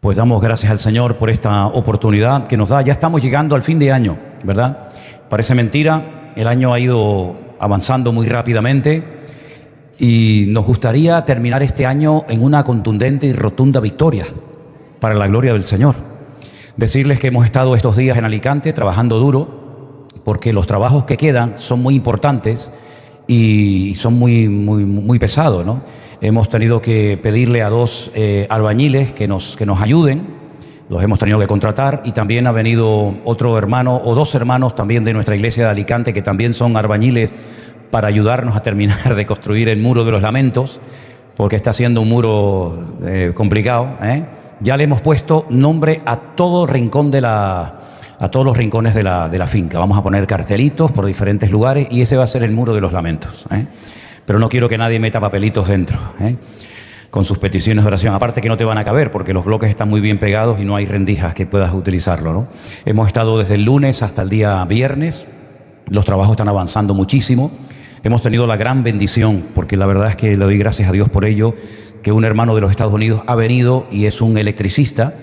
Pues damos gracias al Señor por esta oportunidad que nos da. Ya estamos llegando al fin de año, ¿verdad? Parece mentira, el año ha ido avanzando muy rápidamente y nos gustaría terminar este año en una contundente y rotunda victoria para la gloria del Señor. Decirles que hemos estado estos días en Alicante trabajando duro porque los trabajos que quedan son muy importantes y son muy pesados, ¿no? Hemos tenido que pedirle a dos albañiles que nos ayuden, los hemos tenido que contratar, y también ha venido otro hermano o dos hermanos también de nuestra iglesia de Alicante que también son albañiles para ayudarnos a terminar de construir el muro de los lamentos, porque está siendo un muro complicado, ¿eh? Ya le hemos puesto nombre a todo rincón a todos los rincones de la finca. Vamos a poner cartelitos por diferentes lugares y ese va a ser el muro de los lamentos, ¿eh? Pero no quiero que nadie meta papelitos dentro, ¿eh? Con sus peticiones de oración. Aparte que no te van a caber porque los bloques están muy bien pegados y no hay rendijas que puedas utilizarlo, ¿no? Hemos estado desde el lunes hasta el día viernes. Los trabajos están avanzando muchísimo. Hemos tenido la gran bendición, porque la verdad es que le doy gracias a Dios por ello, que un hermano de los Estados Unidos ha venido y es un electricista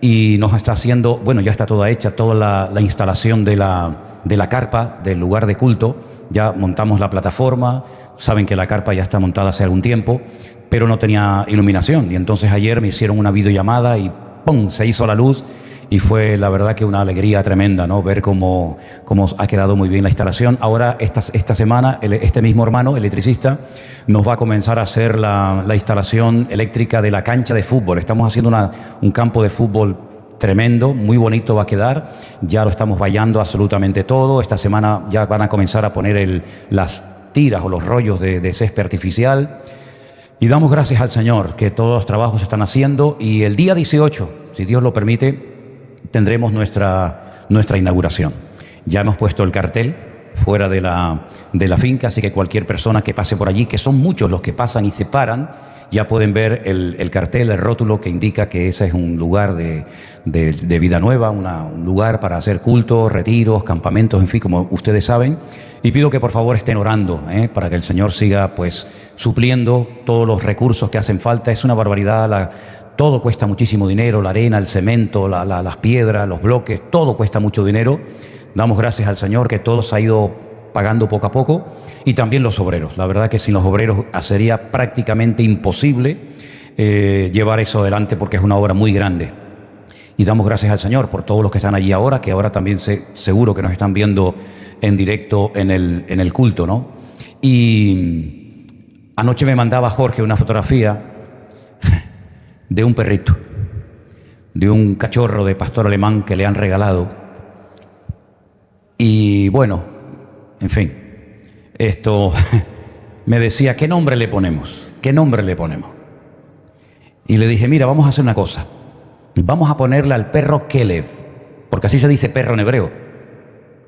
y nos está haciendo, bueno, ya está toda hecha, toda la instalación de la carpa del lugar de culto. Ya montamos la plataforma, saben que la carpa ya está montada hace algún tiempo, pero no tenía iluminación. Y entonces ayer me hicieron una videollamada y ¡pum!, se hizo la luz y fue la verdad que una alegría tremenda, ¿no? Ver cómo ha quedado muy bien la instalación. Ahora, esta semana, este mismo hermano, electricista, nos va a comenzar a hacer la instalación eléctrica de la cancha de fútbol. Estamos haciendo un campo de fútbol tremendo, muy bonito va a quedar. Ya lo estamos vallando absolutamente todo. Esta semana ya van a comenzar a poner las tiras o los rollos de césped artificial. Y damos gracias al Señor que todos los trabajos se están haciendo. Y el día 18, si Dios lo permite, tendremos nuestra inauguración. Ya hemos puesto el cartel fuera de la finca, así que cualquier persona que pase por allí, que son muchos los que pasan y se paran, ya pueden ver el cartel, el rótulo que indica que ese es un lugar de vida nueva, un lugar para hacer cultos, retiros, campamentos, en fin, como ustedes saben. Y pido que por favor estén orando, para que el Señor siga pues supliendo todos los recursos que hacen falta. Es una barbaridad, todo cuesta muchísimo dinero, la arena, el cemento, las piedras, los bloques, todo cuesta mucho dinero. Damos gracias al Señor que todo se ha ido pagando poco a poco, y también los obreros. La verdad que sin los obreros sería prácticamente imposible llevar eso adelante, porque es una obra muy grande. Y damos gracias al Señor por todos los que están allí ahora, que ahora también seguro que nos están viendo en directo en el culto, ¿no? Y anoche me mandaba Jorge una fotografía de un perrito, de un cachorro de pastor alemán que le han regalado. Y bueno, en fin, esto me decía, ¿qué nombre le ponemos? ¿Qué nombre le ponemos? Y le dije, mira, vamos a hacer una cosa. Vamos a ponerle al perro Kelev, porque así se dice perro en hebreo.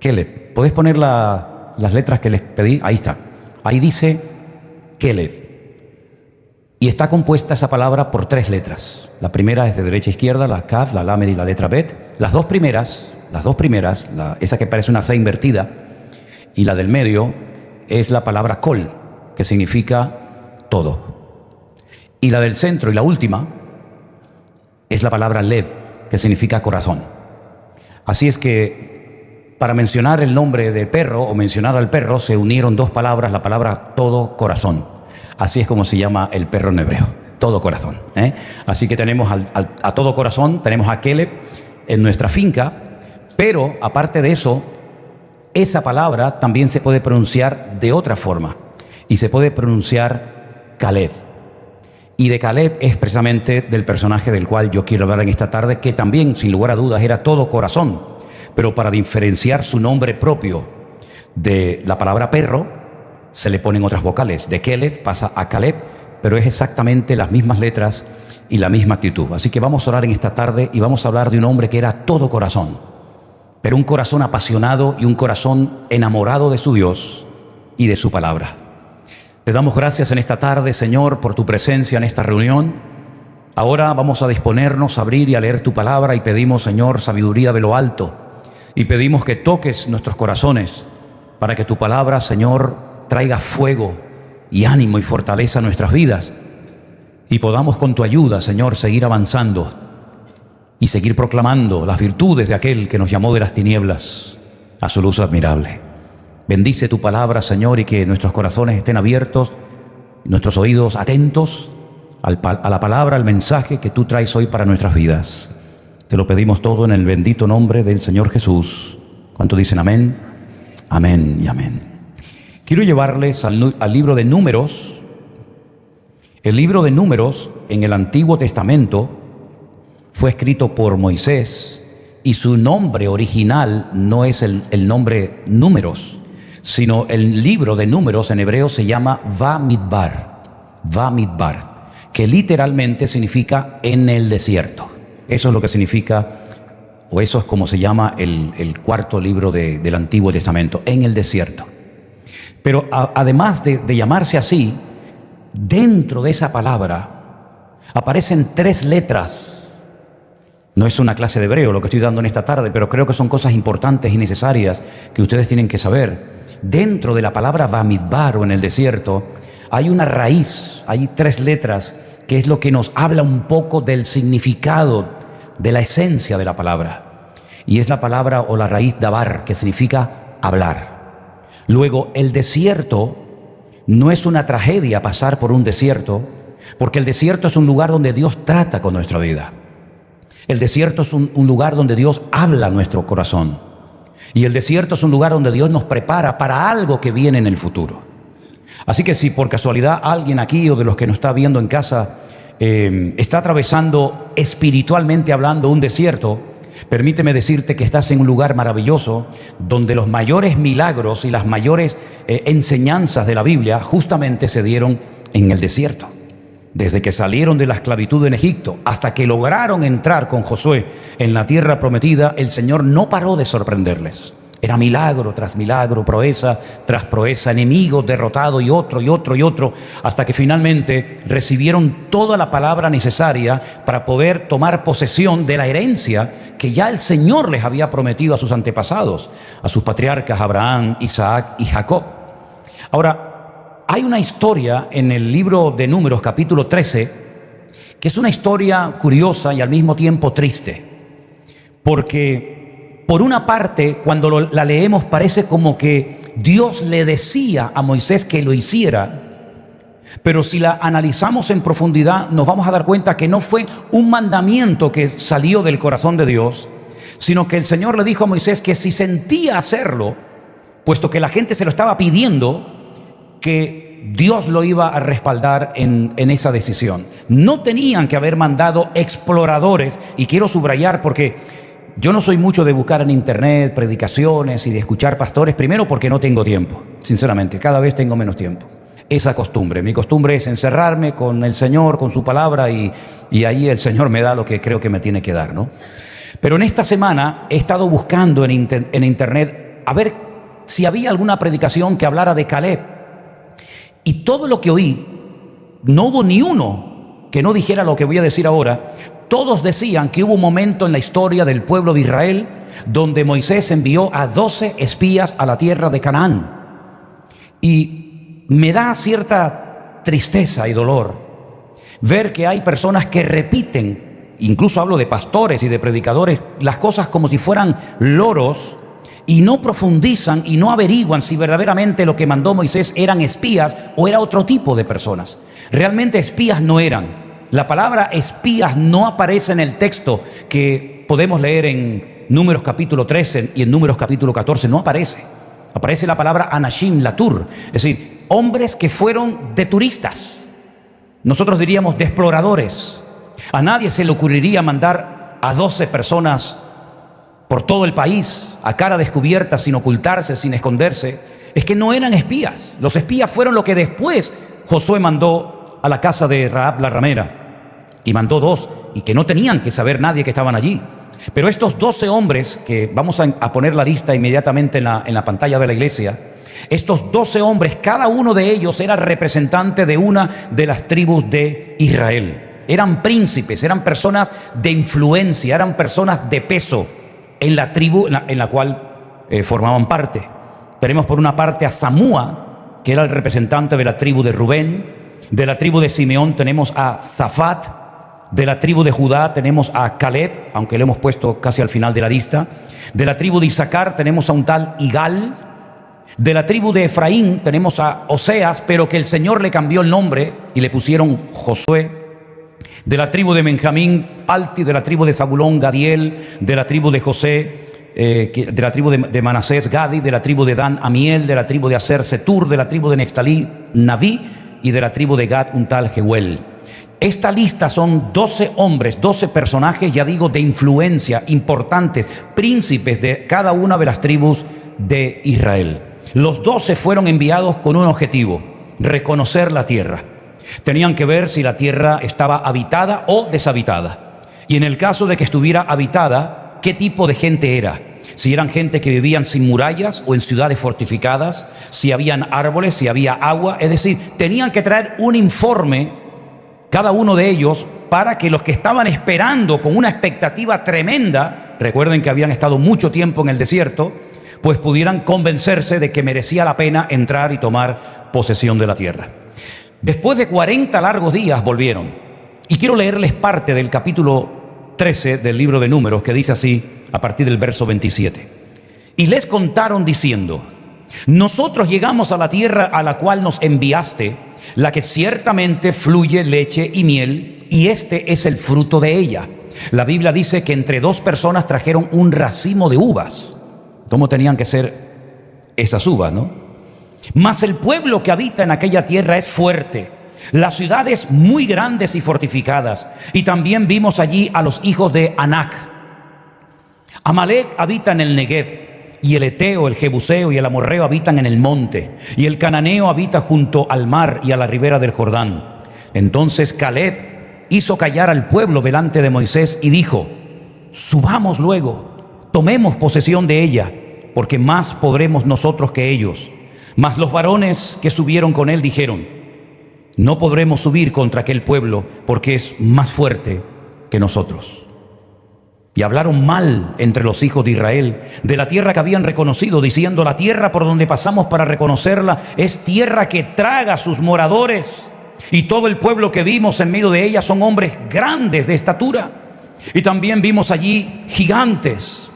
Kelev. ¿Podés poner las letras que les pedí? Ahí está. Ahí dice Kelev. Y está compuesta esa palabra por 3 letras. La primera es de derecha a izquierda, la Kaf, la Lamed y la letra Bet. Las dos primeras, esa que parece una C invertida, y la del medio es la palabra Kol, que significa todo. Y la del centro y la última es la palabra Lev, que significa corazón. Así es que para mencionar el nombre de perro o mencionar al perro se unieron 2 palabras, la palabra todo corazón. Así es como se llama el perro en hebreo, todo corazón, ¿eh? Así que tenemos a todo corazón, tenemos a Kelev en nuestra finca, pero aparte de eso, esa palabra también se puede pronunciar de otra forma y se puede pronunciar Caleb. Y de Caleb es precisamente del personaje del cual yo quiero hablar en esta tarde, que también, sin lugar a dudas, era todo corazón, pero para diferenciar su nombre propio de la palabra perro, se le ponen otras vocales. De Kelev pasa a Caleb, pero es exactamente las mismas letras y la misma actitud. Así que vamos a orar en esta tarde y vamos a hablar de un hombre que era todo corazón, pero un corazón apasionado y un corazón enamorado de su Dios y de su palabra. Te damos gracias en esta tarde, Señor, por tu presencia en esta reunión. Ahora vamos a disponernos a abrir y a leer tu palabra y pedimos, Señor, sabiduría de lo alto, y pedimos que toques nuestros corazones para que tu palabra, Señor, traiga fuego y ánimo y fortaleza a nuestras vidas y podamos con tu ayuda, Señor, seguir avanzando y seguir proclamando las virtudes de aquel que nos llamó de las tinieblas a su luz admirable. Bendice tu palabra, Señor, y que nuestros corazones estén abiertos, nuestros oídos atentos a la palabra, al mensaje que tú traes hoy para nuestras vidas. Te lo pedimos todo en el bendito nombre del Señor Jesús. ¿Cuánto dicen amén? Amén y amén. Quiero llevarles al libro de Números. El libro de Números en el Antiguo Testamento fue escrito por Moisés y su nombre original no es el nombre Números, sino el libro de Números en hebreo se llama Bamidbar, que literalmente significa en el desierto. Eso es lo que significa, o eso es como se llama el cuarto libro del Antiguo Testamento, en el desierto. Pero además de llamarse así, dentro de esa palabra aparecen 3 letras. No es una clase de hebreo lo que estoy dando en esta tarde, pero creo que son cosas importantes y necesarias que ustedes tienen que saber. Dentro de la palabra Bamidbar o en el desierto hay una raíz, hay 3 letras, que es lo que nos habla un poco del significado, de la esencia de la palabra. Y es la palabra o la raíz dabar, que significa hablar. Luego, el desierto no es una tragedia pasar por un desierto, porque el desierto es un lugar donde Dios trata con nuestra vida. El desierto es un lugar donde Dios habla a nuestro corazón. Y el desierto es un lugar donde Dios nos prepara para algo que viene en el futuro. Así que si por casualidad alguien aquí o de los que nos está viendo en casa está atravesando espiritualmente hablando un desierto, permíteme decirte que estás en un lugar maravilloso donde los mayores milagros y las mayores enseñanzas de la Biblia justamente se dieron en el desierto. Desde que salieron de la esclavitud en Egipto hasta que lograron entrar con Josué en la tierra prometida, el Señor no paró de sorprenderles. Era milagro tras milagro, proeza tras proeza, enemigo derrotado y otro, hasta que finalmente recibieron toda la palabra necesaria para poder tomar posesión de la herencia que ya el Señor les había prometido a sus antepasados, a sus patriarcas Abraham, Isaac y Jacob. Ahora, hay una historia en el libro de Números, capítulo 13, que es una historia curiosa y al mismo tiempo triste. Porque, por una parte, cuando la leemos parece como que Dios le decía a Moisés que lo hiciera. Pero si la analizamos en profundidad, nos vamos a dar cuenta que no fue un mandamiento que salió del corazón de Dios, sino que el Señor le dijo a Moisés que si sentía hacerlo, puesto que la gente se lo estaba pidiendo, que Dios lo iba a respaldar en esa decisión. No tenían que haber mandado exploradores, y quiero subrayar porque yo no soy mucho de buscar en internet predicaciones y de escuchar pastores, primero porque no tengo tiempo, sinceramente, cada vez tengo menos tiempo. Esa costumbre, mi costumbre es encerrarme con el Señor, con su palabra, y ahí el Señor me da lo que creo que me tiene que dar, ¿no? Pero en esta semana he estado buscando en internet a ver si había alguna predicación que hablara de Caleb. Y todo lo que oí, no hubo ni uno que no dijera lo que voy a decir ahora. Todos decían que hubo un momento en la historia del pueblo de Israel donde Moisés envió a 12 espías a la tierra de Canaán. Y me da cierta tristeza y dolor ver que hay personas que repiten, incluso hablo de pastores y de predicadores, las cosas como si fueran loros, y no profundizan y no averiguan si verdaderamente lo que mandó Moisés eran espías o era otro tipo de personas. Realmente espías no eran. La palabra espías no aparece en el texto que podemos leer en Números capítulo 13 y en Números capítulo 14, no aparece. Aparece la palabra anashim, latur, es decir, hombres que fueron de turistas. Nosotros diríamos de exploradores. A nadie se le ocurriría mandar a 12 personas por todo el país, a cara descubierta, sin ocultarse, sin esconderse. Es que no eran espías. Los espías fueron lo que después Josué mandó a la casa de Rahab la ramera. Y mandó 2, y que no tenían que saber nadie que estaban allí. Pero estos 12 hombres, que vamos a poner la lista inmediatamente en la pantalla de la iglesia, estos 12 hombres, cada uno de ellos era representante de una de las tribus de Israel. Eran príncipes, eran personas de influencia, eran personas de peso en la tribu en la cual formaban parte. Tenemos por una parte a Samúa, que era el representante de la tribu de Rubén. De la tribu de Simeón tenemos a Zafat. De la tribu de Judá tenemos a Caleb, aunque lo hemos puesto casi al final de la lista. De la tribu de Isaacar tenemos a un tal Igal. De la tribu de Efraín tenemos a Oseas, pero que el Señor le cambió el nombre y le pusieron Josué. De la tribu de Benjamín, Palti. De la tribu de Zabulón, Gadiel. De la tribu de José, de la tribu de Manasés, Gadi. De la tribu de Dan, Amiel. De la tribu de Aser, Setur. De la tribu de Neftalí, Naví. Y de la tribu de Gad, un tal Jehuel. Esta lista son 12 hombres, 12 personajes, ya digo, de influencia, importantes, príncipes de cada una de las tribus de Israel. Los 12 fueron enviados con un objetivo: reconocer la tierra. Tenían que ver si la tierra estaba habitada o deshabitada. Y en el caso de que estuviera habitada, ¿qué tipo de gente era? Si eran gente que vivían sin murallas o en ciudades fortificadas, si habían árboles, si había agua. Es decir, tenían que traer un informe cada uno de ellos, para que los que estaban esperando con una expectativa tremenda, recuerden que habían estado mucho tiempo en el desierto, pues pudieran convencerse de que merecía la pena entrar y tomar posesión de la tierra. Después de 40 largos días volvieron. Y quiero leerles parte del capítulo 13 del libro de Números, que dice así, a partir del verso 27. Y les contaron diciendo: nosotros llegamos a la tierra a la cual nos enviaste, la que ciertamente fluye leche y miel, y este es el fruto de ella. La Biblia dice que entre 2 personas trajeron un racimo de uvas. ¿Cómo tenían que ser esas uvas, no? Mas el pueblo que habita en aquella tierra es fuerte, las ciudades muy grandes y fortificadas. Y también vimos allí a los hijos de Anac. Amalek habita en el Negev, y el Eteo, el Jebuseo y el Amorreo habitan en el monte, y el Cananeo habita junto al mar y a la ribera del Jordán. Entonces Caleb hizo callar al pueblo delante de Moisés y dijo: subamos luego, tomemos posesión de ella, porque más podremos nosotros que ellos. Mas los varones que subieron con él dijeron: no podremos subir contra aquel pueblo, porque es más fuerte que nosotros. Y hablaron mal entre los hijos de Israel de la tierra que habían reconocido, diciendo: la tierra por donde pasamos para reconocerla es tierra que traga a sus moradores, y todo el pueblo que vimos en medio de ella son hombres grandes de estatura. Y también vimos allí gigantes,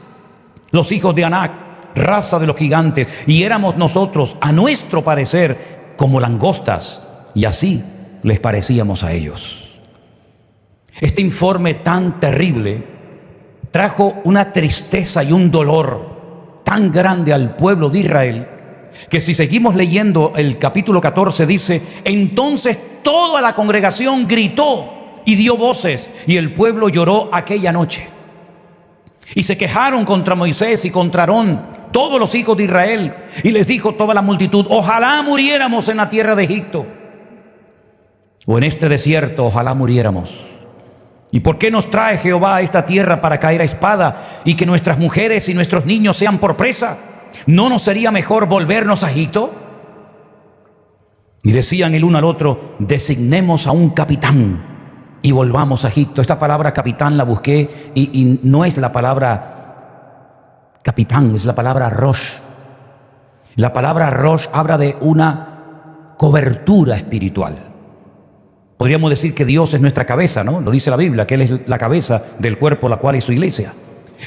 los hijos de Anac, raza de los gigantes, y éramos nosotros, a nuestro parecer, como langostas, y así les parecíamos a ellos. Este informe tan terrible trajo una tristeza y un dolor tan grande al pueblo de Israel, que si seguimos leyendo el capítulo 14 dice: entonces toda la congregación gritó y dio voces, y el pueblo lloró aquella noche. Y se quejaron contra Moisés y contra Aarón todos los hijos de Israel, y les dijo toda la multitud: ojalá muriéramos en la tierra de Egipto, o en este desierto, ojalá muriéramos. ¿Y por qué nos trae Jehová a esta tierra para caer a espada y que nuestras mujeres y nuestros niños sean por presa? ¿No nos sería mejor volvernos a Egipto? Y decían el uno al otro: designemos a un capitán y volvamos a Egipto. Esta palabra capitán la busqué y no es la palabra capitán, es la palabra rosh. La palabra rosh habla de una cobertura espiritual. Podríamos decir que Dios es nuestra cabeza, ¿no? Lo dice la Biblia, que Él es la cabeza del cuerpo, la cual es su iglesia.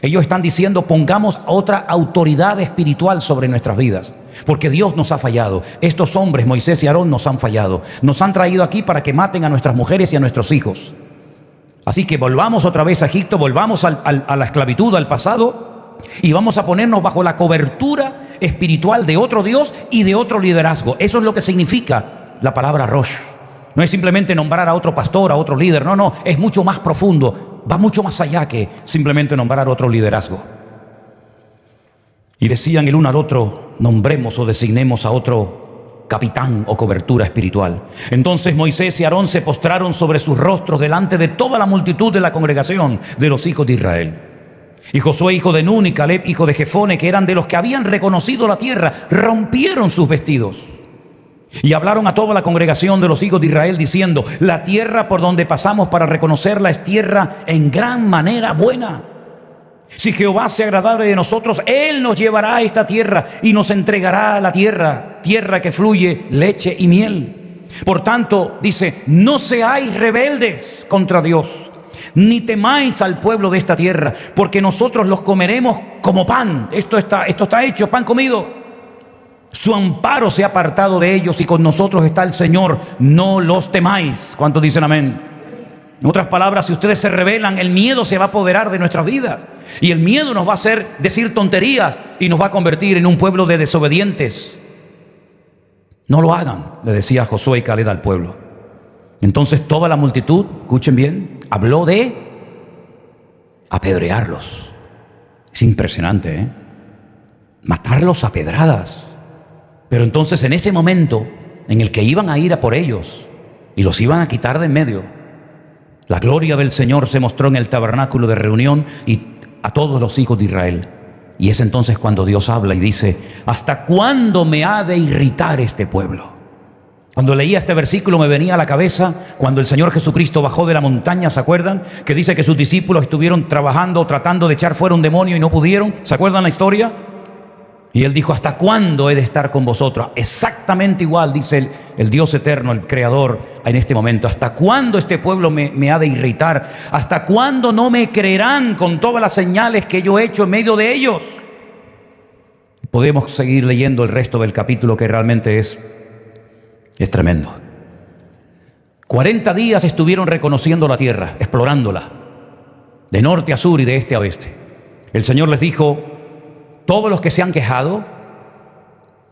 Ellos están diciendo: pongamos otra autoridad espiritual sobre nuestras vidas, porque Dios nos ha fallado. Estos hombres, Moisés y Aarón, nos han fallado. Nos han traído aquí para que maten a nuestras mujeres y a nuestros hijos. Así que volvamos otra vez a Egipto, volvamos a la esclavitud, al pasado, y vamos a ponernos bajo la cobertura espiritual de otro Dios y de otro liderazgo. Eso es lo que significa la palabra Rosh. No es simplemente nombrar a otro pastor, a otro líder. No, es mucho más profundo. Va mucho más allá que simplemente nombrar otro liderazgo. Y decían el uno al otro: nombremos o designemos a otro capitán o cobertura espiritual. Entonces Moisés y Aarón se postraron sobre sus rostros delante de toda la multitud de la congregación de los hijos de Israel. Y Josué, hijo de Nun, y Caleb, hijo de Jefone, que eran de los que habían reconocido la tierra, rompieron sus vestidos. Y hablaron a toda la congregación de los hijos de Israel diciendo: la tierra por donde pasamos para reconocerla es tierra en gran manera buena. Si Jehová se agradare de nosotros, Él nos llevará a esta tierra y nos entregará a la tierra, tierra que fluye leche y miel. Por tanto, dice: no seáis rebeldes contra Dios, ni temáis al pueblo de esta tierra, porque nosotros los comeremos como pan. Esto está hecho, pan comido. Su amparo se ha apartado de ellos y con nosotros está el Señor. No los temáis. ¿Cuántos dicen amén? En otras palabras, si ustedes se rebelan, el miedo se va a apoderar de nuestras vidas. Y el miedo nos va a hacer decir tonterías y nos va a convertir en un pueblo de desobedientes. No lo hagan, le decía Josué y Caleb al pueblo. Entonces toda la multitud, escuchen bien, habló de apedrearlos. Es impresionante, ¿eh? Matarlos a pedradas. Pero entonces en ese momento en el que iban a ir a por ellos y los iban a quitar de en medio, la gloria del Señor se mostró en el tabernáculo de reunión y a todos los hijos de Israel. Y es entonces cuando Dios habla y dice: ¿hasta cuándo me ha de irritar este pueblo? Cuando leía este versículo me venía a la cabeza cuando el Señor Jesucristo bajó de la montaña, ¿se acuerdan? Que dice que sus discípulos estuvieron trabajando, tratando de echar fuera un demonio y no pudieron. ¿Se acuerdan la historia? Y Él dijo: ¿hasta cuándo he de estar con vosotros? Exactamente igual dice el Dios eterno, el Creador, en este momento. ¿Hasta cuándo este pueblo me ha de irritar? ¿Hasta cuándo no me creerán con todas las señales que yo he hecho en medio de ellos? Podemos seguir leyendo el resto del capítulo, que realmente es tremendo. 40 días estuvieron reconociendo la tierra, explorándola, de norte a sur y de este a oeste. El Señor les dijo: todos los que se han quejado,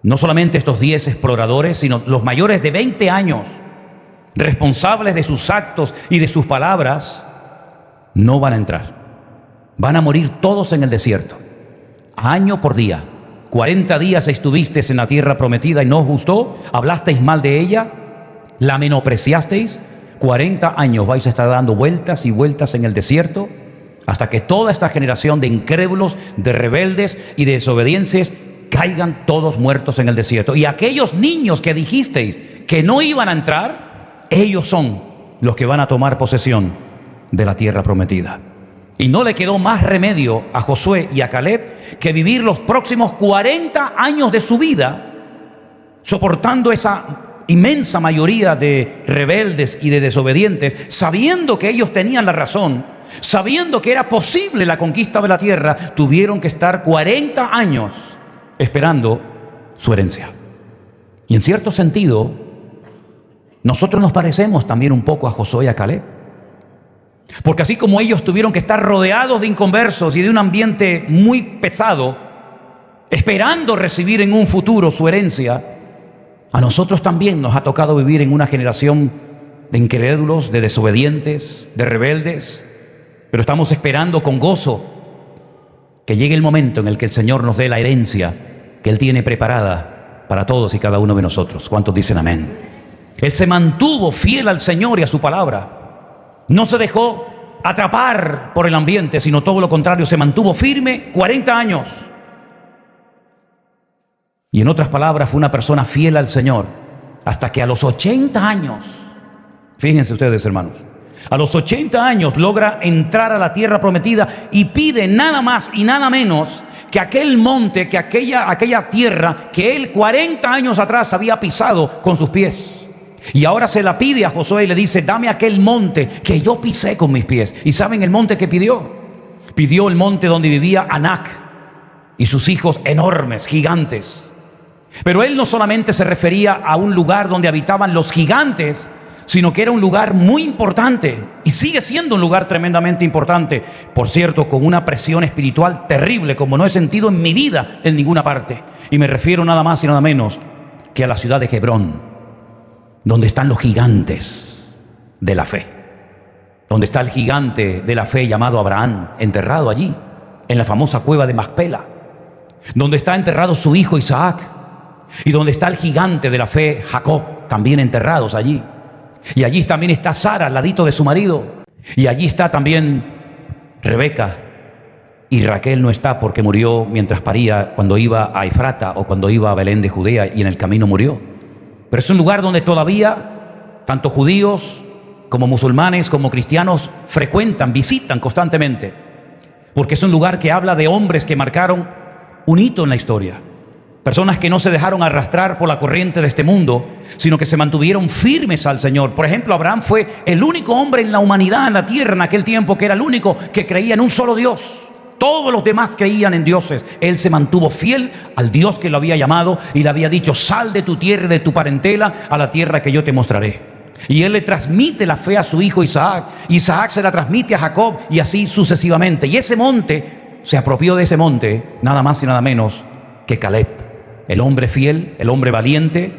no solamente estos 10 exploradores, sino los mayores de 20 años, responsables de sus actos y de sus palabras, no van a entrar. Van a morir todos en el desierto, año por día. 40 días estuvisteis en la tierra prometida y no os gustó, hablasteis mal de ella, la menospreciasteis. 40 años vais a estar dando vueltas y vueltas en el desierto hasta que toda esta generación de incrédulos, de rebeldes y de desobedientes caigan todos muertos en el desierto. Y aquellos niños que dijisteis que no iban a entrar, ellos son los que van a tomar posesión de la tierra prometida. Y no le quedó más remedio a Josué y a Caleb que vivir los próximos 40 años de su vida soportando esa inmensa mayoría de rebeldes y de desobedientes, sabiendo que ellos tenían la razón, sabiendo que era posible la conquista de la tierra. Tuvieron que estar 40 años esperando su herencia. Y en cierto sentido, nosotros nos parecemos también un poco a Josué y a Caleb. Porque así como ellos tuvieron que estar rodeados de inconversos y de un ambiente muy pesado, esperando recibir en un futuro su herencia, a nosotros también nos ha tocado vivir en una generación de incrédulos, de desobedientes, de rebeldes, pero estamos esperando con gozo que llegue el momento en el que el Señor nos dé la herencia que Él tiene preparada para todos y cada uno de nosotros. ¿Cuántos dicen amén? Él se mantuvo fiel al Señor y a su palabra. No se dejó atrapar por el ambiente, sino todo lo contrario, se mantuvo firme 40 años. Y en otras palabras, fue una persona fiel al Señor hasta que a los 80 años, fíjense ustedes, hermanos, a los 80 años logra entrar a la tierra prometida y pide nada más y nada menos que aquel monte, que aquella tierra que él 40 años atrás había pisado con sus pies. Y ahora se la pide a Josué y le dice: dame aquel monte que yo pisé con mis pies. ¿Y saben el monte que pidió? Pidió el monte donde vivía Anac y sus hijos enormes, gigantes. Pero él no solamente se refería a un lugar donde habitaban los gigantes, sino que era un lugar muy importante y sigue siendo un lugar tremendamente importante. Por cierto, con una presión espiritual terrible como no he sentido en mi vida en ninguna parte. Y me refiero nada más y nada menos que a la ciudad de Hebrón, donde están los gigantes de la fe, donde está el gigante de la fe llamado Abraham, enterrado allí, en la famosa cueva de Macpela, donde está enterrado su hijo Isaac, y donde está el gigante de la fe Jacob, también enterrados allí. Y allí también está Sara al ladito de su marido, y allí está también Rebeca, y Raquel no está porque murió mientras paría cuando iba a Efrata o cuando iba a Belén de Judea, y en el camino murió. Pero es un lugar donde todavía tanto judíos como musulmanes como cristianos frecuentan, visitan constantemente, porque es un lugar que habla de hombres que marcaron un hito en la historia. Personas que no se dejaron arrastrar por la corriente de este mundo, sino que se mantuvieron firmes al Señor. Por ejemplo, Abraham fue el único hombre en la humanidad, en la tierra, en aquel tiempo, que era el único que creía en un solo Dios. Todos los demás creían en dioses. Él se mantuvo fiel al Dios que lo había llamado y le había dicho: sal de tu tierra y de tu parentela a la tierra que yo te mostraré. Y él le transmite la fe a su hijo Isaac. Isaac se la transmite a Jacob, y así sucesivamente. Y ese monte, se apropió de ese monte nada más y nada menos que Caleb, el hombre fiel, el hombre valiente,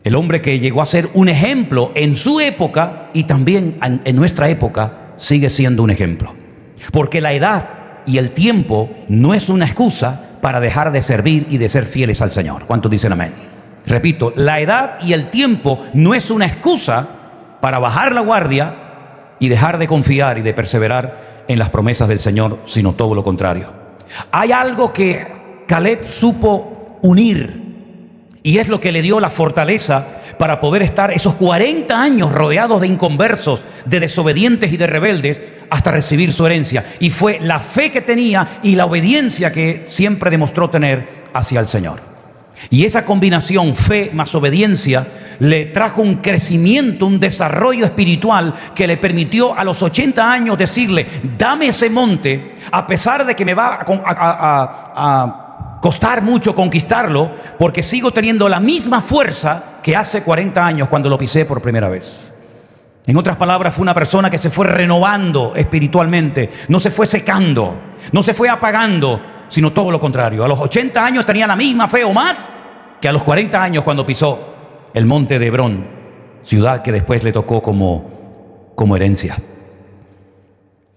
el hombre que llegó a ser un ejemplo en su época, y también en nuestra época sigue siendo un ejemplo. Porque la edad y el tiempo no es una excusa para dejar de servir y de ser fieles al Señor. ¿Cuántos dicen amén? Repito, la edad y el tiempo no es una excusa para bajar la guardia y dejar de confiar y de perseverar en las promesas del Señor, sino todo lo contrario. Hay algo que Caleb supo unir, y es lo que le dio la fortaleza para poder estar esos 40 años rodeados de inconversos, de desobedientes y de rebeldes, hasta recibir su herencia. Y fue la fe que tenía y la obediencia que siempre demostró tener hacia el Señor. Y esa combinación, fe más obediencia, le trajo un crecimiento, un desarrollo espiritual que le permitió a los 80 años decirle: dame ese monte, a pesar de que me va a costar mucho conquistarlo, porque sigo teniendo la misma fuerza que hace 40 años cuando lo pisé por primera vez. En otras palabras, fue una persona que se fue renovando espiritualmente, no se fue secando, no se fue apagando, sino todo lo contrario. A los 80 años tenía la misma fe o más que a los 40 años cuando pisó el monte de Hebrón, ciudad que después le tocó como herencia.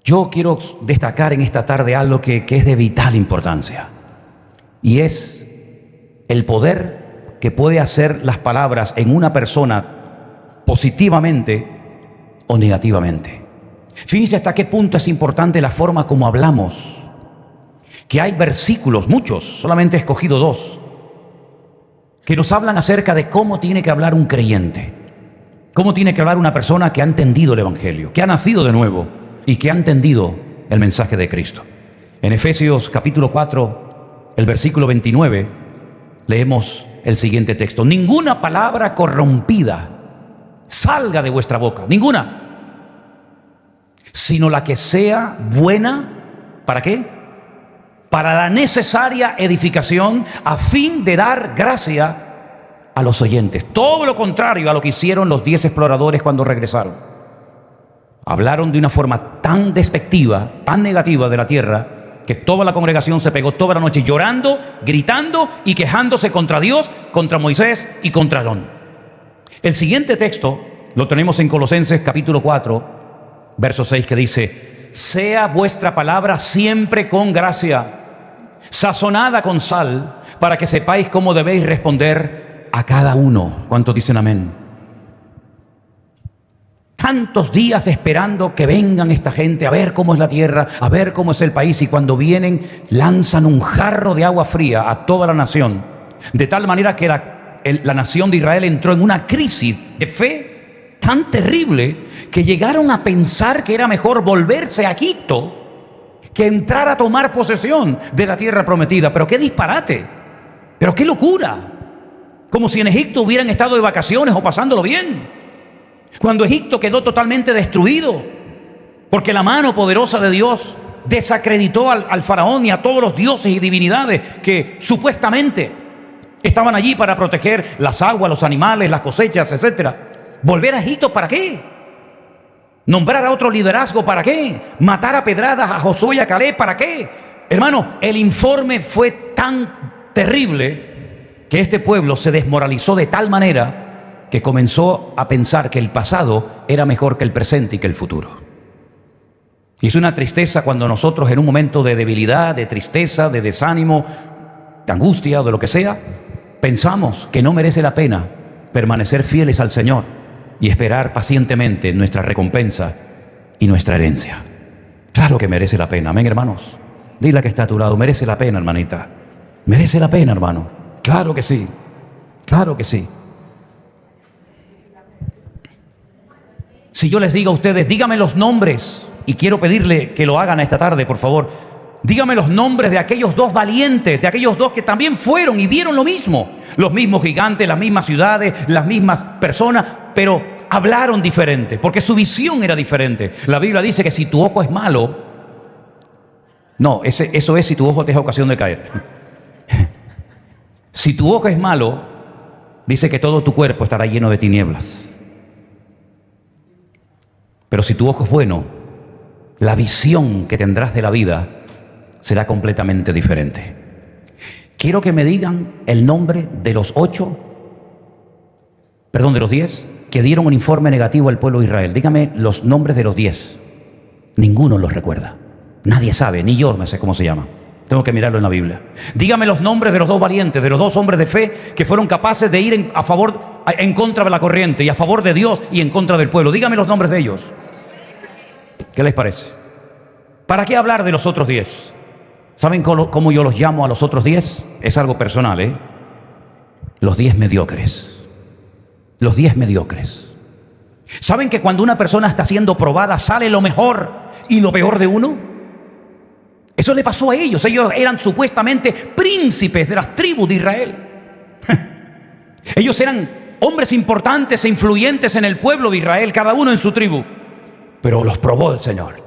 Yo quiero destacar en esta tarde algo que es de vital importancia, y es el poder que puede hacer las palabras en una persona positivamente o negativamente. Fíjense hasta qué punto es importante la forma como hablamos. Que hay versículos, muchos, solamente he escogido 2, que nos hablan acerca de cómo tiene que hablar un creyente, cómo tiene que hablar una persona que ha entendido el Evangelio, que ha nacido de nuevo y que ha entendido el mensaje de Cristo. En Efesios capítulo 4, el versículo 29, leemos el siguiente texto: ninguna palabra corrompida salga de vuestra boca, ninguna, sino la que sea buena, ¿para qué? Para la necesaria edificación, a fin de dar gracia a los oyentes. Todo lo contrario a lo que hicieron los 10 exploradores cuando regresaron. Hablaron de una forma tan despectiva, tan negativa de la tierra, que toda la congregación se pegó toda la noche llorando, gritando y quejándose contra Dios, contra Moisés y contra Aarón. El siguiente texto lo tenemos en Colosenses capítulo 4, verso 6, que dice: sea vuestra palabra siempre con gracia, sazonada con sal, para que sepáis cómo debéis responder a cada uno. ¿Cuántos dicen amén? Tantos días esperando que vengan esta gente a ver cómo es la tierra, a ver cómo es el país, y cuando vienen lanzan un jarro de agua fría a toda la nación, de tal manera que la nación de Israel entró en una crisis de fe tan terrible que llegaron a pensar que era mejor volverse a Egipto que entrar a tomar posesión de la tierra prometida. Pero qué disparate, pero qué locura, como si en Egipto hubieran estado de vacaciones o pasándolo bien, cuando Egipto quedó totalmente destruido, porque la mano poderosa de Dios desacreditó al faraón y a todos los dioses y divinidades que supuestamente estaban allí para proteger las aguas, los animales, las cosechas, etc. ¿Volver a Egipto para qué? ¿Nombrar a otro liderazgo para qué? ¿Matar a pedradas a Josué y a Caleb para qué? Hermano, el informe fue tan terrible que este pueblo se desmoralizó de tal manera que comenzó a pensar que el pasado era mejor que el presente y que el futuro. Y es una tristeza cuando nosotros, en un momento de debilidad, de tristeza, de desánimo, de angustia o de lo que sea, pensamos que no merece la pena permanecer fieles al Señor y esperar pacientemente nuestra recompensa y nuestra herencia. Claro que merece la pena, amén, hermanos. Dile a que está a tu lado: merece la pena, hermanita. Merece la pena, hermano. Claro que sí, claro que sí. Si yo les digo a ustedes: dígame los nombres, y quiero pedirle que lo hagan esta tarde, por favor, Dígame los nombres de aquellos dos valientes, de aquellos dos que también fueron y vieron lo mismo. Los mismos gigantes, las mismas ciudades, las mismas personas, pero hablaron diferente, porque su visión era diferente. La Biblia dice que si tu ojo es malo, no, eso es si tu ojo te da ocasión de caer. Si tu ojo es malo, dice que todo tu cuerpo estará lleno de tinieblas. Pero si tu ojo es bueno, la visión que tendrás de la vida será completamente diferente. Quiero que me digan el nombre de los 10 que dieron un informe negativo al pueblo de Israel. Dígame los nombres de los 10. Ninguno los recuerda. Nadie sabe, ni yo me sé cómo se llama. Tengo que mirarlo en la Biblia. Dígame los nombres de los dos valientes, de los dos hombres de fe que fueron capaces de ir en contra de la corriente y a favor de Dios y en contra del pueblo. Dígame los nombres de ellos. ¿Qué les parece? ¿Para qué hablar de los otros 10? ¿Saben cómo yo los llamo a los otros 10? Es algo personal, ¿eh? Los 10 mediocres. Los 10 mediocres. ¿Saben que cuando una persona está siendo probada sale lo mejor y lo peor de uno? Eso le pasó a ellos. Ellos eran supuestamente príncipes de las tribus de Israel. Ellos eran hombres importantes e influyentes en el pueblo de Israel, cada uno en su tribu. Pero los probó el Señor.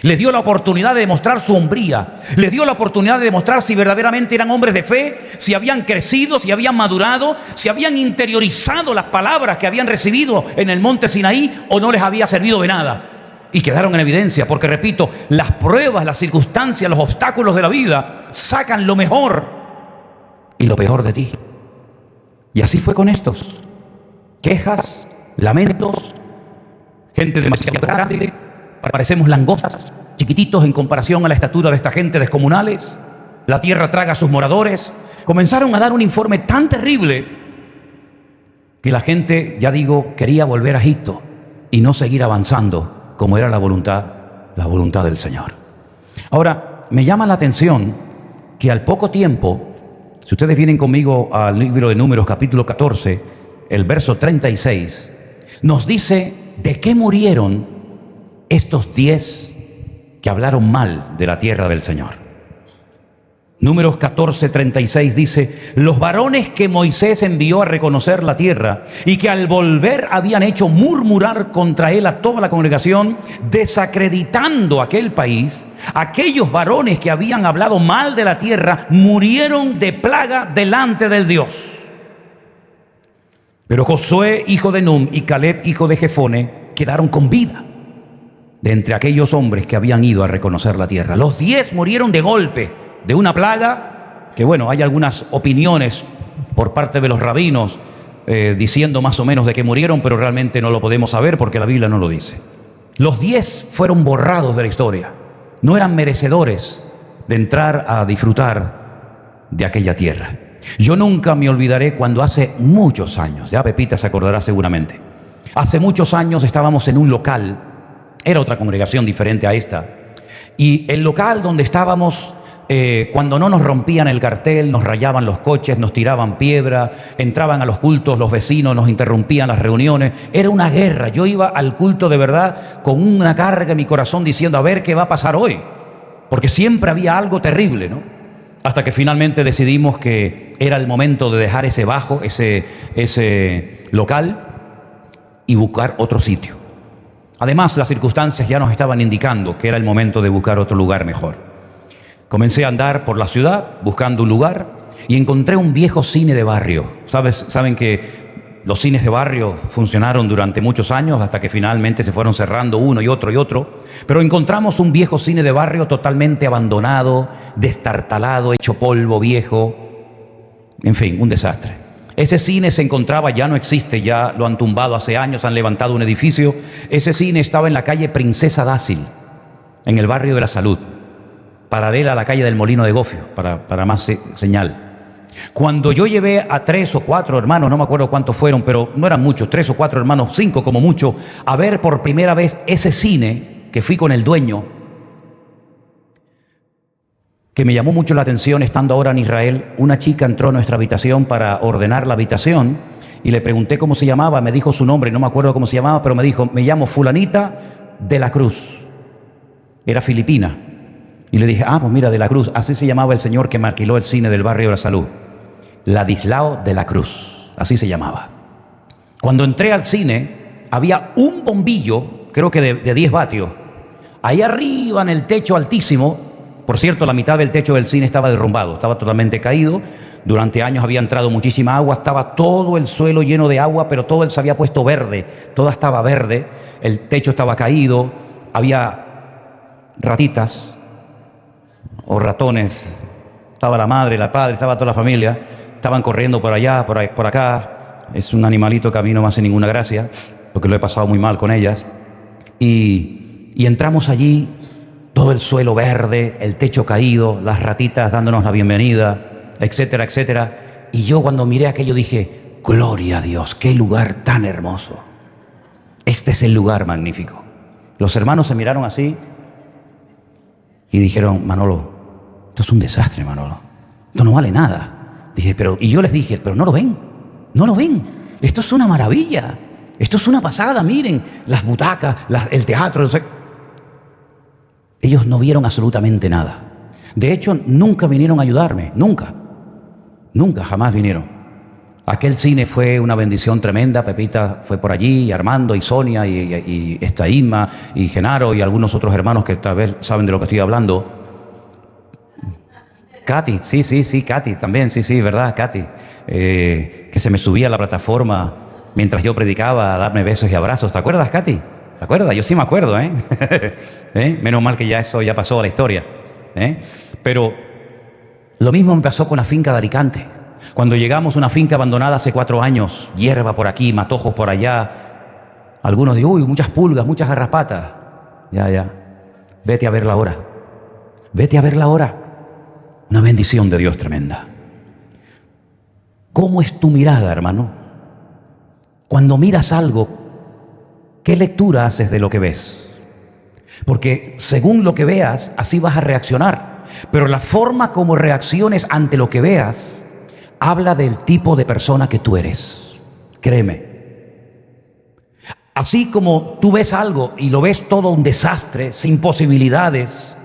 Les dio la oportunidad de demostrar su hombría. Les dio la oportunidad de demostrar si verdaderamente eran hombres de fe, si habían crecido, si habían madurado, si habían interiorizado las palabras que habían recibido en el monte Sinaí o no les había servido de nada. Y quedaron en evidencia, porque repito, las pruebas, las circunstancias, los obstáculos de la vida sacan lo mejor y lo peor de ti. Y así fue con estos. Quejas, lamentos, gente demasiado grande. Parecemos langostas, chiquititos en comparación a la estatura de esta gente descomunales. La tierra traga a sus moradores. Comenzaron a dar un informe tan terrible que la gente, ya digo, quería volver a Egipto y no seguir avanzando como era la voluntad del Señor. Ahora, me llama la atención que al poco tiempo, si ustedes vienen conmigo al libro de Números capítulo 14, el verso 36, nos dice de qué murieron estos 10 que hablaron mal de la tierra del Señor. Números 14:36 dice: los varones que Moisés envió a reconocer la tierra y que al volver habían hecho murmurar contra él a toda la congregación, desacreditando aquel país, aquellos varones que habían hablado mal de la tierra murieron de plaga delante del Dios. Pero Josué, hijo de Nun, y Caleb, hijo de Jefone, quedaron con vida de entre aquellos hombres que habían ido a reconocer la tierra. Los 10 murieron de golpe, de una plaga, que bueno, hay algunas opiniones por parte de los rabinos diciendo más o menos de que murieron, pero realmente no lo podemos saber porque la Biblia no lo dice. Los 10 fueron borrados de la historia. No eran merecedores de entrar a disfrutar de aquella tierra. Yo nunca me olvidaré cuando hace muchos años, ya Pepita se acordará seguramente, hace muchos años estábamos en un local. Era otra congregación diferente a esta. Y el local donde estábamos, cuando no nos rompían el cartel, nos rayaban los coches, nos tiraban piedra, entraban a los cultos, los vecinos nos interrumpían las reuniones. Era una guerra. Yo iba al culto de verdad con una carga en mi corazón diciendo a ver qué va a pasar hoy. Porque siempre había algo terrible, ¿no? Hasta que finalmente decidimos que era el momento de dejar ese bajo, ese local y buscar otro sitio. Además, las circunstancias ya nos estaban indicando que era el momento de buscar otro lugar mejor. Comencé a andar por la ciudad buscando un lugar y encontré un viejo cine de barrio. Saben que los cines de barrio funcionaron durante muchos años hasta que finalmente se fueron cerrando uno y otro. Pero encontramos un viejo cine de barrio totalmente abandonado, destartalado, hecho polvo, viejo. En fin, un desastre. Ese cine se encontraba, ya no existe, ya lo han tumbado hace años, han levantado un edificio. Ese cine estaba en la calle Princesa Dácil, en el barrio de la Salud, paralela a la calle del Molino de Gofio, para más señal. Cuando yo llevé a 3 o 4 hermanos, no me acuerdo cuántos fueron, pero no eran muchos, 3 o 4 hermanos, 5 como mucho, a ver por primera vez ese cine, que fui con el dueño, que me llamó mucho la atención estando ahora en Israel. Una chica entró a nuestra habitación para ordenar la habitación y le pregunté cómo se llamaba, me dijo su nombre, no me acuerdo cómo se llamaba, pero me dijo, me llamo fulanita de la Cruz. Era filipina. Y le dije, pues mira, de la Cruz. Así se llamaba el señor que me alquiló el cine del barrio de la Salud. Ladislao de la Cruz. Así se llamaba. Cuando entré al cine, había un bombillo, creo que de 10 vatios. Ahí arriba en el techo altísimo. Por cierto, la mitad del techo del cine estaba derrumbado, estaba totalmente caído. Durante años había entrado muchísima agua, estaba todo el suelo lleno de agua, pero todo él se había puesto verde, todo estaba verde, el techo estaba caído, había ratitas o ratones, estaba la madre, el padre, estaba toda la familia, estaban corriendo por allá, por acá. Es un animalito que a mí no me hace ninguna gracia, porque lo he pasado muy mal con ellas. Y entramos allí, todo el suelo verde, el techo caído, las ratitas dándonos la bienvenida, etcétera, etcétera. Y yo cuando miré aquello dije, gloria a Dios, qué lugar tan hermoso. Este es el lugar magnífico. Los hermanos se miraron así y dijeron, Manolo, esto es un desastre, Manolo. Esto no vale nada. Dije, y yo les dije, pero no lo ven, no lo ven. Esto es una maravilla. Esto es una pasada, miren, las butacas, el teatro, no sé. Ellos no vieron absolutamente nada. De hecho, nunca vinieron a ayudarme, nunca, jamás vinieron. Aquel cine fue una bendición tremenda. Pepita fue por allí, y Armando, y Sonia, y Isma, y Genaro, y algunos otros hermanos que tal vez saben de lo que estoy hablando. Katy, sí, Katy también, sí, ¿verdad? Katy, que se me subía a la plataforma mientras yo predicaba a darme besos y abrazos. ¿Te acuerdas, Katy? ¿Te acuerdas? Yo sí me acuerdo, Menos mal que ya eso ya pasó a la historia, Pero lo mismo me pasó con la finca de Alicante. Cuando llegamos a una finca abandonada hace 4 años, hierba por aquí, matojos por allá. Algunos digo, uy, muchas pulgas, muchas garrapatas. Ya. Vete a verla ahora. Vete a verla ahora. Una bendición de Dios tremenda. ¿Cómo es tu mirada, hermano? Cuando miras algo, ¿qué lectura haces de lo que ves? Porque según lo que veas, así vas a reaccionar. Pero la forma como reacciones ante lo que veas habla del tipo de persona que tú eres. Créeme. Así como tú ves algo y lo ves todo un desastre, sin posibilidades,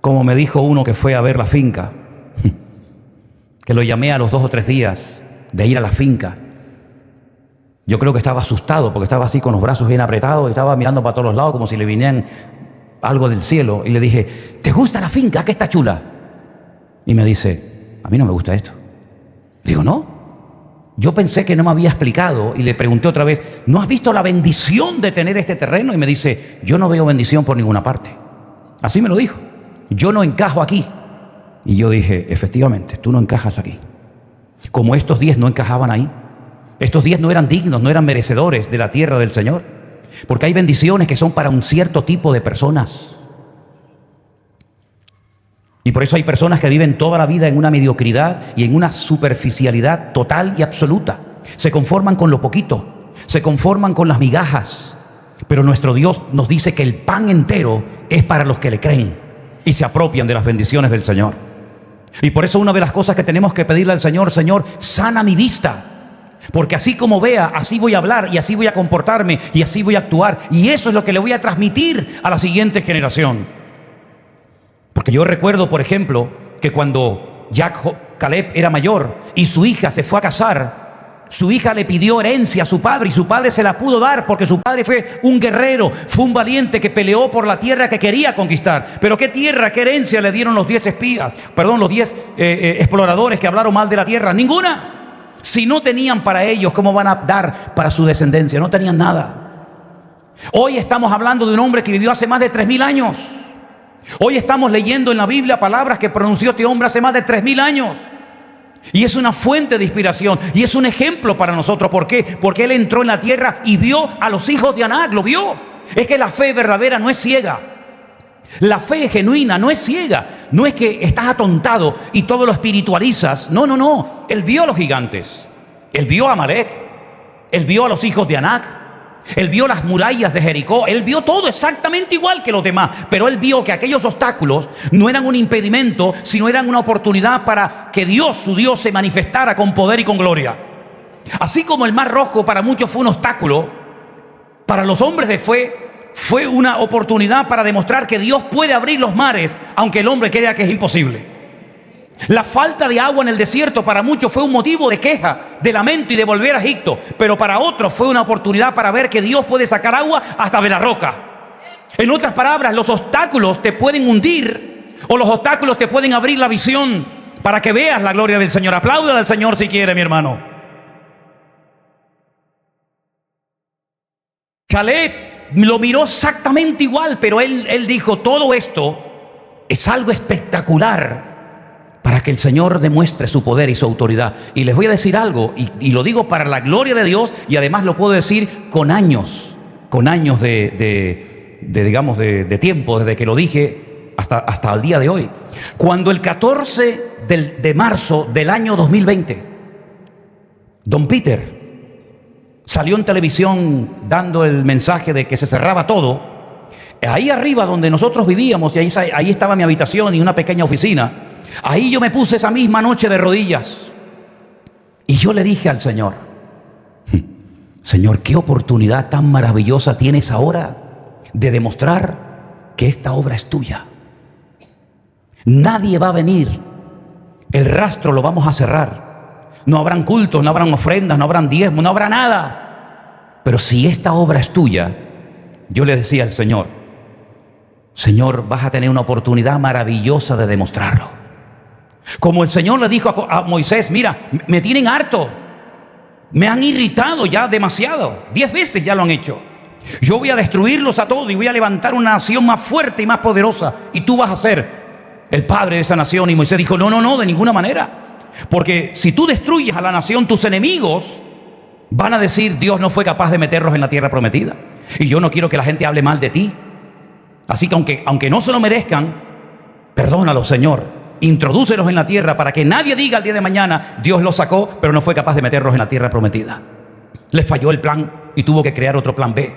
como me dijo uno que fue a ver la finca, que lo llamé a los 2 o 3 días de ir a la finca. Yo creo que estaba asustado porque estaba así con los brazos bien apretados y estaba mirando para todos los lados como si le vinieran algo del cielo. Y le dije, ¿te gusta la finca? ¿Qué está chula? Y me dice, a mí no me gusta esto. Digo, ¿no? Yo pensé que no me había explicado y le pregunté otra vez, ¿no has visto la bendición de tener este terreno? Y me dice, yo no veo bendición por ninguna parte. Así me lo dijo. Yo no encajo aquí. Y yo dije, efectivamente, tú no encajas aquí. Como estos 10 no encajaban ahí. Estos 10 no eran dignos, no eran merecedores de la tierra del Señor. Porque hay bendiciones que son para un cierto tipo de personas. Y por eso hay personas que viven toda la vida en una mediocridad y en una superficialidad total y absoluta. Se conforman con lo poquito, se conforman con las migajas. Pero nuestro Dios nos dice que el pan entero es para los que le creen y se apropian de las bendiciones del Señor. Y por eso una de las cosas que tenemos que pedirle al Señor, Señor, sana mi vista. Porque así como vea, así voy a hablar y así voy a comportarme y así voy a actuar. Y eso es lo que le voy a transmitir a la siguiente generación. Porque yo recuerdo, por ejemplo, que cuando Caleb era mayor y su hija se fue a casar, su hija le pidió herencia a su padre y su padre se la pudo dar porque su padre fue un guerrero, fue un valiente que peleó por la tierra que quería conquistar. Pero ¿qué tierra, qué herencia le dieron los 10 exploradores que hablaron mal de la tierra? Ninguna. Si no tenían para ellos, ¿cómo van a dar para su descendencia? No tenían nada. Hoy estamos hablando de un hombre que vivió hace más de 3.000 años. Hoy estamos leyendo en la Biblia palabras que pronunció este hombre hace más de 3.000 años. Y es una fuente de inspiración y es un ejemplo para nosotros. ¿Por qué? Porque él entró en la tierra y vio a los hijos de Anac, lo vio. Es que la fe verdadera no es ciega. La fe genuina no es ciega. No es que estás atontado y todo lo espiritualizas. No. Él vio a los gigantes. Él vio a Amalek. Él vio a los hijos de Anac. Él vio las murallas de Jericó. Él vio todo exactamente igual que los demás. Pero él vio que aquellos obstáculos no eran un impedimento, sino eran una oportunidad para que Dios, su Dios, se manifestara con poder y con gloria. Así como el Mar Rojo para muchos fue un obstáculo, para los hombres de fe fue una oportunidad para demostrar que Dios puede abrir los mares, aunque el hombre crea que es imposible. La falta de agua en el desierto para muchos fue un motivo de queja, de lamento y de volver a Egipto, pero para otros fue una oportunidad para ver que Dios puede sacar agua hasta de la roca. En otras palabras, los obstáculos te pueden hundir o los obstáculos te pueden abrir la visión para que veas la gloria del Señor. Apláudale al Señor si quiere, mi hermano. Caleb lo miró exactamente igual, pero él dijo, todo esto es algo espectacular para que el Señor demuestre su poder y su autoridad. Y les voy a decir algo, y lo digo para la gloria de Dios, y además lo puedo decir con años de tiempo, desde que lo dije hasta el día de hoy. Cuando el 14 de marzo del año 2020, Don Peter salió en televisión dando el mensaje de que se cerraba todo, ahí arriba donde nosotros vivíamos, y ahí estaba mi habitación y una pequeña oficina, ahí yo me puse esa misma noche de rodillas y yo le dije al Señor, Señor, qué oportunidad tan maravillosa tienes ahora de demostrar que esta obra es tuya. Nadie va a venir, el rastro lo vamos a cerrar. No habrán cultos, no habrán ofrendas, no habrán diezmos, no habrá nada. Pero si esta obra es tuya, yo le decía al Señor, Señor, vas a tener una oportunidad maravillosa de demostrarlo. Como el Señor le dijo a Moisés, mira, me tienen harto, me han irritado ya demasiado, 10 veces ya lo han hecho. Yo voy a destruirlos a todos y voy a levantar una nación más fuerte y más poderosa, y tú vas a ser el padre de esa nación. Y Moisés dijo, no, de ninguna manera. Porque si tú destruyes a la nación, tus enemigos van a decir, Dios no fue capaz de meterlos en la tierra prometida. Y yo no quiero que la gente hable mal de ti. Así que aunque no se lo merezcan, perdónalos, Señor. Introdúcelos en la tierra para que nadie diga el día de mañana, Dios los sacó, pero no fue capaz de meterlos en la tierra prometida. Le falló el plan y tuvo que crear otro plan B.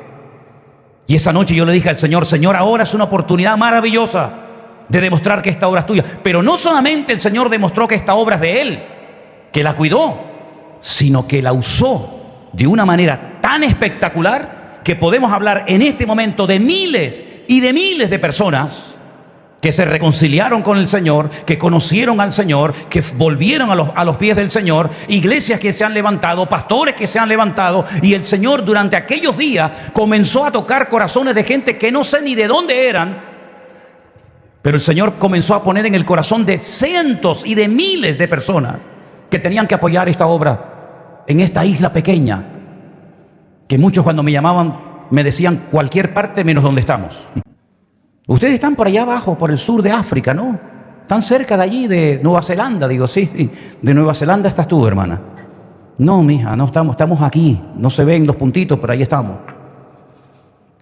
Y esa noche yo le dije al Señor, Señor, ahora es una oportunidad maravillosa de demostrar que esta obra es tuya. Pero no solamente el Señor demostró que esta obra es de Él, que la cuidó, sino que la usó de una manera tan espectacular que podemos hablar en este momento de miles y de miles de personas que se reconciliaron con el Señor, que conocieron al Señor, que volvieron a los pies del Señor, iglesias que se han levantado, pastores que se han levantado, y el Señor durante aquellos días comenzó a tocar corazones de gente que no sé ni de dónde eran, pero el Señor comenzó a poner en el corazón de cientos y de miles de personas que tenían que apoyar esta obra en esta isla pequeña, que muchos cuando me llamaban me decían cualquier parte menos donde estamos. Ustedes están por allá abajo, por el sur de África, ¿no? Están cerca de allí, de Nueva Zelanda. Digo, sí, de Nueva Zelanda estás tú, hermana. No, mija, no estamos aquí. No se ven los puntitos, pero ahí estamos.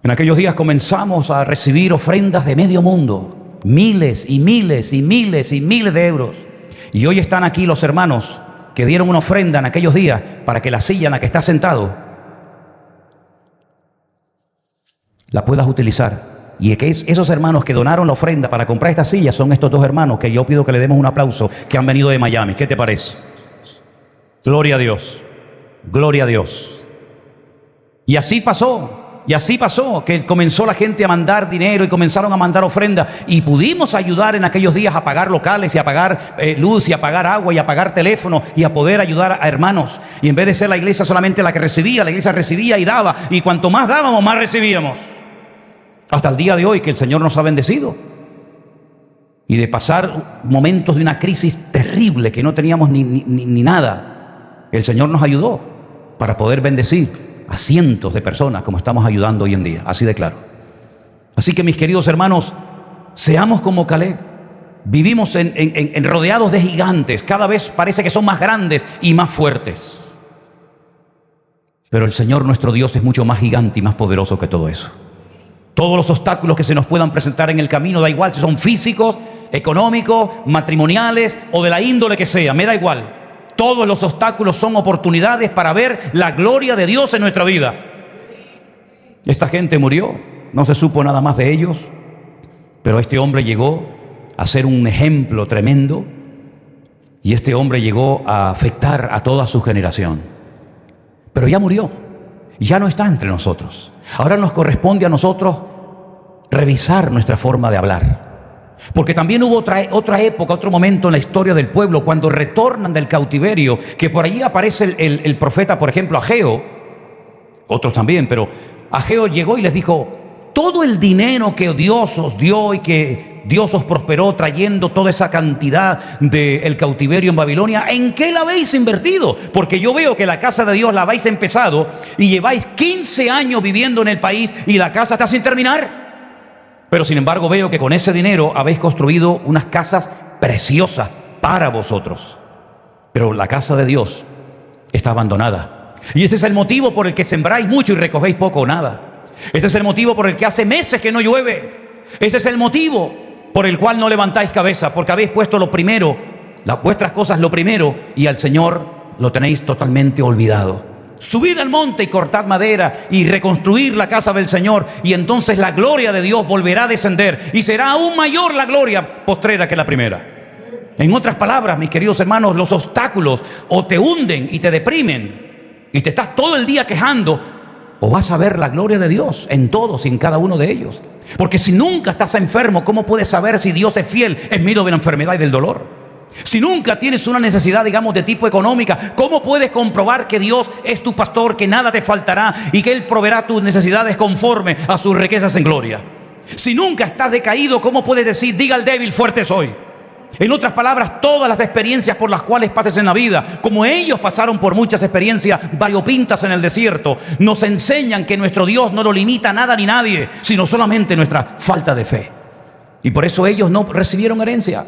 En aquellos días comenzamos a recibir ofrendas de medio mundo. Miles y miles y miles y miles de euros. Y hoy están aquí los hermanos que dieron una ofrenda en aquellos días para que la silla en la que estás sentado la puedas utilizar. Y que esos hermanos que donaron la ofrenda para comprar esta silla son estos dos hermanos que yo pido que le demos un aplauso, que han venido de Miami. ¿Qué te parece? Gloria a Dios. Gloria a Dios. Y así pasó, que comenzó la gente a mandar dinero y comenzaron a mandar ofrendas, y pudimos ayudar en aquellos días a pagar locales y a pagar luz y a pagar agua y a pagar teléfono y a poder ayudar a hermanos. Y en vez de ser la iglesia solamente la que recibía, la iglesia recibía y daba, y cuanto más dábamos, más recibíamos. Hasta el día de hoy que el Señor nos ha bendecido. Y de pasar momentos de una crisis terrible que no teníamos ni nada, el Señor nos ayudó para poder bendecir a cientos de personas como estamos ayudando hoy en día. Así de claro. Así que mis queridos hermanos, seamos como Caleb. Vivimos en rodeados de gigantes. Cada vez parece que son más grandes y más fuertes. Pero el Señor nuestro Dios es mucho más gigante y más poderoso que todo eso. Todos los obstáculos que se nos puedan presentar en el camino, da igual si son físicos, económicos, matrimoniales o de la índole que sea, me da igual. Todos los obstáculos son oportunidades para ver la gloria de Dios en nuestra vida. Esta gente murió, no se supo nada más de ellos, pero este hombre llegó a ser un ejemplo tremendo, y este hombre llegó a afectar a toda su generación. Pero ya murió. ya no está entre nosotros. Ahora nos corresponde a nosotros revisar nuestra forma de hablar. Porque también hubo otra época, otro momento en la historia del pueblo, cuando retornan del cautiverio, que por allí aparece el profeta, por ejemplo, Ageo, otros también, pero Ageo llegó y les dijo: todo el dinero que Dios os dio y que Dios os prosperó trayendo toda esa cantidad del cautiverio en Babilonia, ¿en qué la habéis invertido? Porque yo veo que la casa de Dios la habéis empezado y lleváis 15 años viviendo en el país y la casa está sin terminar. Pero sin embargo veo que con ese dinero habéis construido unas casas preciosas para vosotros. Pero la casa de Dios está abandonada. Y ese es el motivo por el que sembráis mucho y recogéis poco o nada. Ese es el motivo por el que hace meses que no llueve. Ese es el motivo por el cual no levantáis cabeza, porque habéis puesto lo primero, vuestras cosas lo primero, y al Señor lo tenéis totalmente olvidado. Subid al monte y cortad madera y reconstruir la casa del Señor, y entonces la gloria de Dios volverá a descender y será aún mayor la gloria postrera que la primera. En otras palabras, mis queridos hermanos, los obstáculos o te hunden y te deprimen y te estás todo el día quejando, o vas a ver la gloria de Dios en todos y en cada uno de ellos. Porque si nunca estás enfermo, ¿cómo puedes saber si Dios es fiel en medio de la enfermedad y del dolor? Si nunca tienes una necesidad, digamos, de tipo económica, ¿cómo puedes comprobar que Dios es tu pastor, que nada te faltará y que Él proveerá tus necesidades conforme a sus riquezas en gloria? Si nunca estás decaído, ¿cómo puedes decir: diga al débil, fuerte soy? En otras palabras, todas las experiencias por las cuales pases en la vida, como ellos pasaron por muchas experiencias variopintas en el desierto, nos enseñan que nuestro Dios no lo limita a nada ni nadie, sino solamente nuestra falta de fe. Y por eso ellos no recibieron herencia,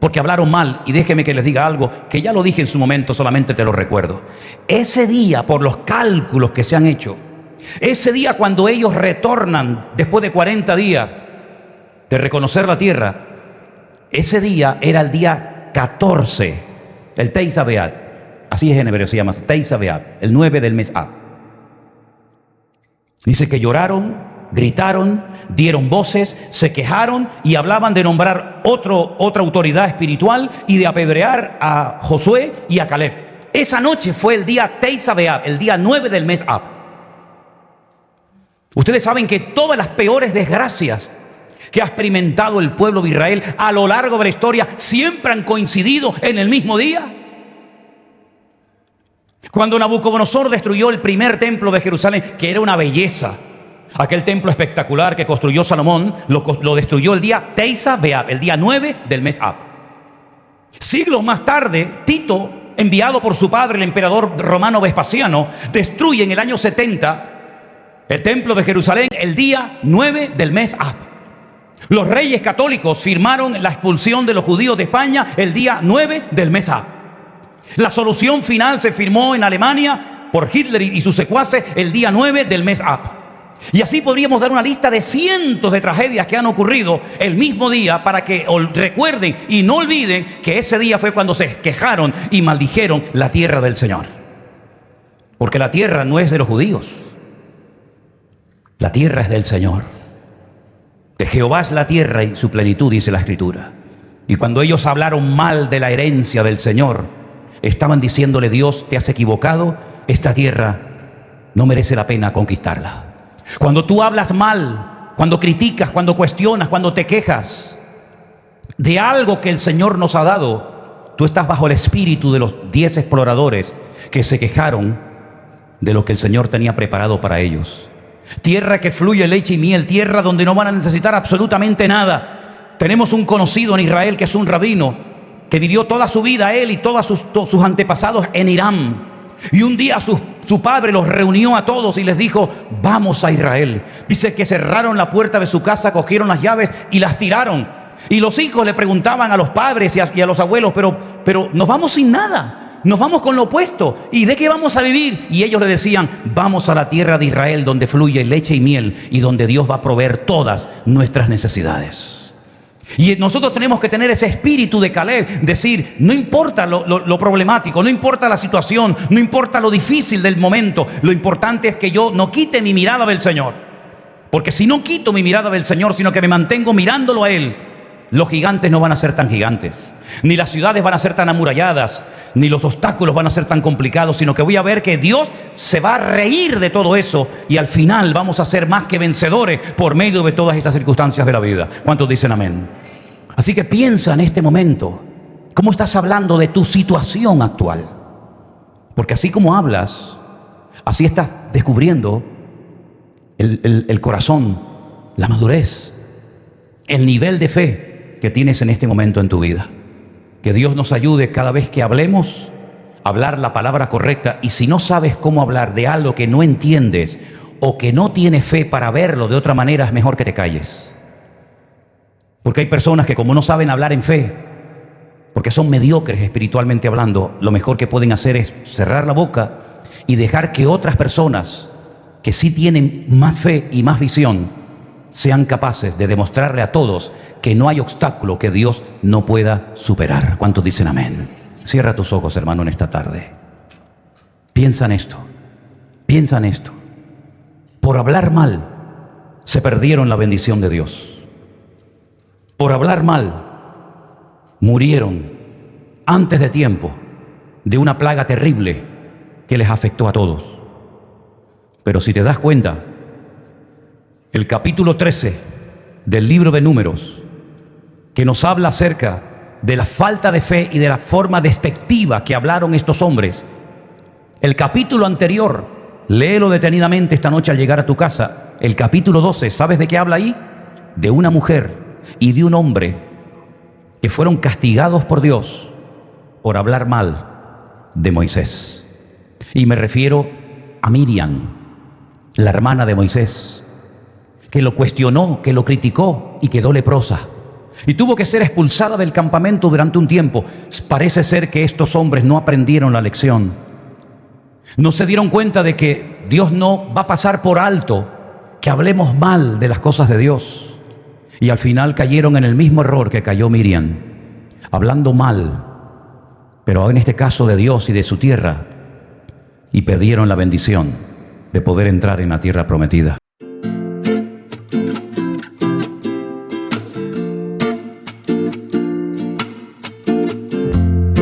porque hablaron mal. Y déjeme que les diga algo que ya lo dije en su momento, solamente te lo recuerdo. Ese día, por los cálculos que se han hecho, ese día cuando ellos retornan después de 40 días de reconocer la tierra, ese día era el día 14, el Teisha B'Av. Así es en hebreo, se llama Teisha B'Av, el 9 del mes Ab. Dice que lloraron, gritaron, dieron voces, se quejaron y hablaban de nombrar otra autoridad espiritual y de apedrear a Josué y a Caleb. Esa noche fue el día Teisha B'Av, el día 9 del mes Ab. Ustedes saben que todas las peores desgracias que ha experimentado el pueblo de Israel a lo largo de la historia siempre han coincidido en el mismo día. Cuando Nabucodonosor destruyó el primer templo de Jerusalén, que era una belleza, aquel templo espectacular que construyó Salomón, lo destruyó el día Teisha B'Av, el día 9 del mes Ab. Siglos más tarde, Tito, enviado por su padre, el emperador romano Vespasiano, destruye en el año 70 el templo de Jerusalén el día 9 del mes Ab. Los reyes católicos firmaron la expulsión de los judíos de España el día 9 del mes Ab. La solución final se firmó en Alemania por Hitler y sus secuaces el día 9 del mes Ab. Y así podríamos dar una lista de cientos de tragedias que han ocurrido el mismo día, para que recuerden y no olviden que ese día fue cuando se quejaron y maldijeron la tierra del Señor. Porque la tierra no es de los judíos, la tierra es del Señor. De Jehová es la tierra y su plenitud, dice la Escritura. Y cuando ellos hablaron mal de la herencia del Señor, estaban diciéndole: Dios, te has equivocado, esta tierra no merece la pena conquistarla. Cuando tú hablas mal, cuando criticas, cuando cuestionas, cuando te quejas de algo que el Señor nos ha dado, tú estás bajo el espíritu de los 10 exploradores que se quejaron de lo que el Señor tenía preparado para ellos. Tierra que fluye leche y miel, tierra donde no van a necesitar absolutamente nada. Tenemos un conocido en Israel que es un rabino, que vivió toda su vida, él y todos sus antepasados, en Irán. Y un día su padre los reunió a todos y les dijo: vamos a Israel. Dice que cerraron la puerta de su casa, cogieron las llaves y las tiraron. Y los hijos le preguntaban a los padres y a los abuelos: pero nos vamos sin nada. Nos vamos con lo opuesto. ¿Y de qué vamos a vivir? Y ellos le decían: vamos a la tierra de Israel, donde fluye leche y miel y donde Dios va a proveer todas nuestras necesidades. Y nosotros tenemos que tener ese espíritu de Caleb, decir: no importa lo problemático, no importa la situación, no importa lo difícil del momento, lo importante es que yo no quite mi mirada del Señor. Porque si no quito mi mirada del Señor, sino que me mantengo mirándolo a Él, los gigantes no van a ser tan gigantes, ni las ciudades van a ser tan amuralladas, ni los obstáculos van a ser tan complicados, sino que voy a ver que Dios se va a reír de todo eso y al final vamos a ser más que vencedores por medio de todas esas circunstancias de la vida. ¿Cuántos dicen amén? Así que piensa en este momento, ¿cómo estás hablando de tu situación actual? Porque así como hablas, así estás descubriendo el corazón, la madurez, el nivel de fe que tienes en este momento en tu vida. Que Dios nos ayude cada vez que hablemos, a hablar la palabra correcta. Y si no sabes cómo hablar de algo que no entiendes o que no tienes fe para verlo de otra manera, es mejor que te calles. Porque hay personas que, como no saben hablar en fe, porque son mediocres espiritualmente hablando, lo mejor que pueden hacer es cerrar la boca y dejar que otras personas que sí tienen más fe y más visión sean capaces de demostrarle a todos que no hay obstáculo que Dios no pueda superar. ¿Cuántos dicen amén? Cierra tus ojos, hermano, en esta tarde. Piensa en esto. Piensa en esto. Por hablar mal, se perdieron la bendición de Dios. Por hablar mal, murieron antes de tiempo de una plaga terrible que les afectó a todos. Pero si te das cuenta, el capítulo 13 del libro de Números, que nos habla acerca de la falta de fe y de la forma despectiva que hablaron estos hombres, el capítulo anterior, léelo detenidamente esta noche al llegar a tu casa, el capítulo 12, ¿sabes de qué habla ahí? De una mujer y de un hombre que fueron castigados por Dios por hablar mal de Moisés. Y me refiero a Miriam, la hermana de Moisés, que lo cuestionó, que lo criticó y quedó leprosa. Y tuvo que ser expulsada del campamento durante un tiempo. Parece ser que estos hombres no aprendieron la lección. No se dieron cuenta de que Dios no va a pasar por alto que hablemos mal de las cosas de Dios. Y al final cayeron en el mismo error que cayó Miriam, hablando mal, pero en este caso de Dios y de su tierra, y perdieron la bendición de poder entrar en la tierra prometida.